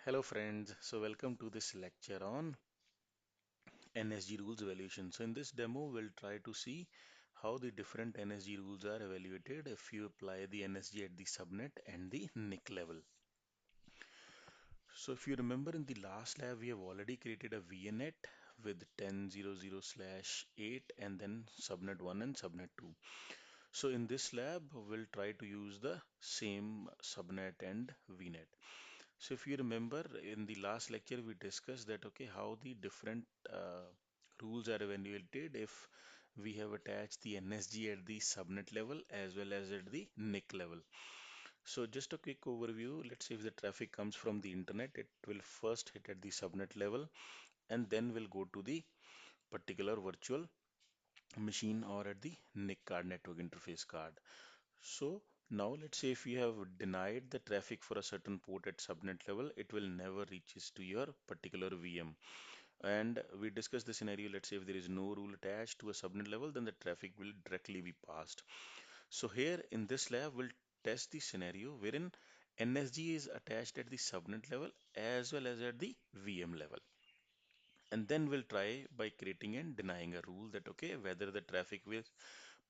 Hello friends, so welcome to this lecture on NSG rules evaluation. So in this demo, we'll try to see how the different NSG rules are evaluated if you apply the NSG at the subnet and the NIC level. So if you remember in the last lab, we have already created a VNet with 10.0.0/8 and then subnet 1 and subnet 2. So in this lab, we'll try to use the same subnet and VNet. So if you remember in the last lecture we discussed that how the different rules are evaluated if we have attached the NSG at the subnet level as well as at the NIC level. So just a quick overview, let's say if the traffic comes from the internet, it will first hit at the subnet level and then will go to the particular virtual machine or at the NIC card, network interface card. So now let's say if you have denied the traffic for a certain port at subnet level, it will never reaches to your particular VM. And we discussed the scenario, let's say if there is no rule attached to a subnet level, then the traffic will directly be passed. So here in this lab, we'll test the scenario wherein NSG is attached at the subnet level as well as at the VM level. And then we'll try by creating and denying a rule that whether the traffic will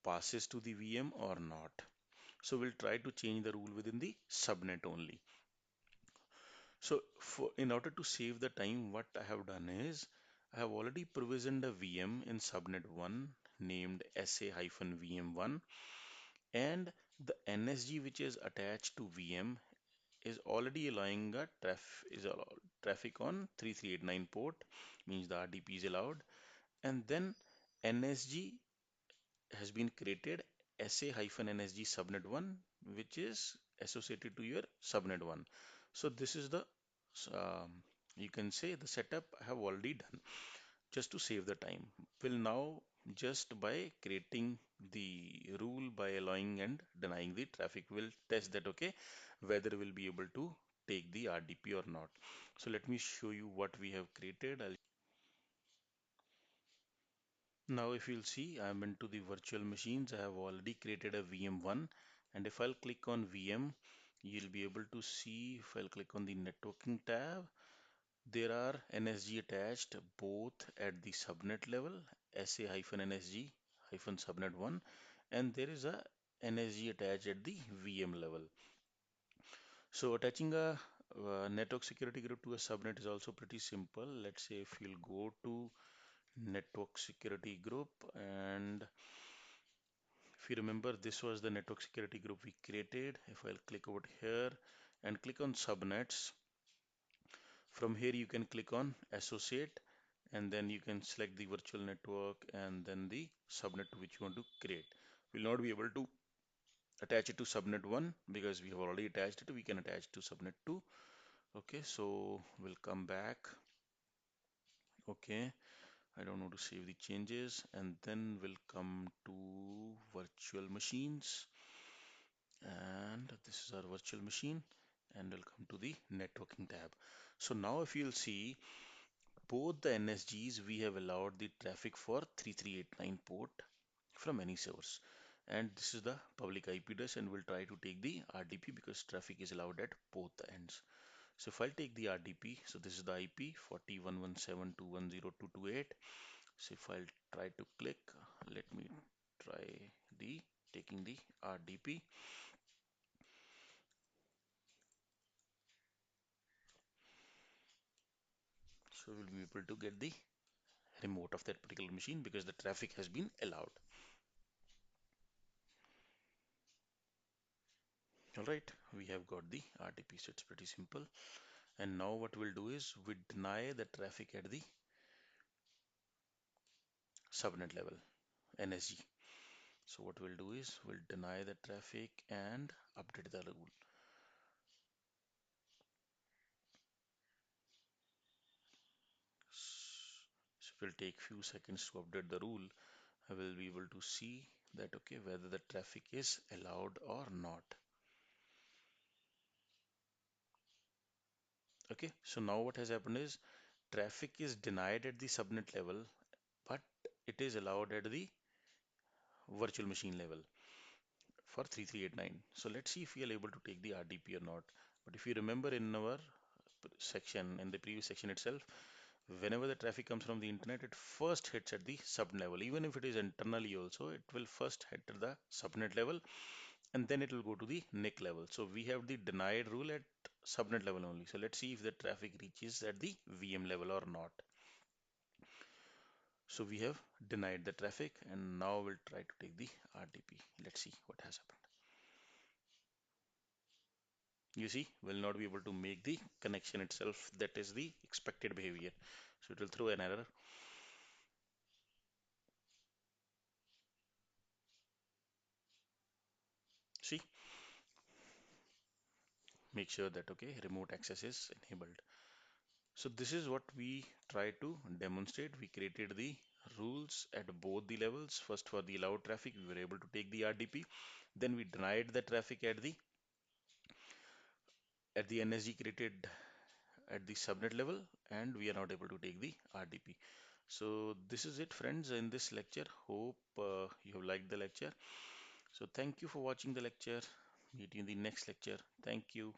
passes to the VM or not. So we'll try to change the rule within the subnet only. So in order to save the time, what I have done is I have already provisioned a VM in subnet 1 named SA-VM1, and the NSG which is attached to VM is already allowing a traffic on 3389 port, means the RDP is allowed, and then NSG has been created SA-NSG subnet 1 which is associated to your subnet 1. So this is the you can say the setup I have already done just to save the time. Will now just by creating the rule by allowing and denying the traffic will test that whether we'll be able to take the RDP or not. So let me show you what we have created. Now if you'll see, I'm into the virtual machines. I have already created a VM1, and if I'll click on VM, you'll be able to see if I'll click on the networking tab, there are NSG attached both at the subnet level, SA-NSG-subnet 1, and there is a NSG attached at the VM level. So attaching a network security group to a subnet is also pretty simple. Let's say if you'll go to network security group, and if you remember, this was the network security group we created. If I'll click over here and click on subnets, from here you can click on associate, and then you can select the virtual network and then the subnet which you want to create. We'll not be able to attach it to subnet 1 because we have already attached it. We can attach to subnet 2. Okay, so we'll come back. Okay, I don't want to save the changes, and then we'll come to virtual machines, and this is our virtual machine, and we'll come to the networking tab. So now if you'll see, both the NSGs we have allowed the traffic for 3389 port from any source, and this is the public IP address, and we'll try to take the RDP because traffic is allowed at both the ends. So if I'll take the RDP, so this is the IP 40.117.210.228. So if I'll try to click, let me try the taking the RDP. So we'll be able to get the remote of that particular machine because the traffic has been allowed. All right, we have got the RDP, so it's pretty simple. And now what we'll do is we deny the traffic at the subnet level, NSG. So what we'll do is we'll deny the traffic and update the rule. So it will take few seconds to update the rule. I will be able to see that whether the traffic is allowed or not. Okay, so now what has happened is traffic is denied at the subnet level, but it is allowed at the virtual machine level for 3389. So let's see if we are able to take the RDP or not. But if you remember in our section, in the previous section itself, whenever the traffic comes from the internet, it first hits at the subnet level. Even if it is internally also, it will first hit at the subnet level and then it will go to the NIC level. So we have the denied rule at subnet level only. So let's see if the traffic reaches at the VM level or not. So we have denied the traffic and now we'll try to take the RDP. Let's see what has happened. You see, we'll not be able to make the connection itself. That is the expected behavior. So it will throw an error. See, make sure that okay, remote access is enabled. So this is what we try to demonstrate. We created the rules at both the levels. First for the allowed traffic, we were able to take the RDP. Then we denied the traffic at the NSG created at the subnet level, and we are not able to take the RDP. So this is it, friends, in this lecture. Hope you have liked the lecture. So thank you for watching the lecture. Meet you in the next lecture. Thank you.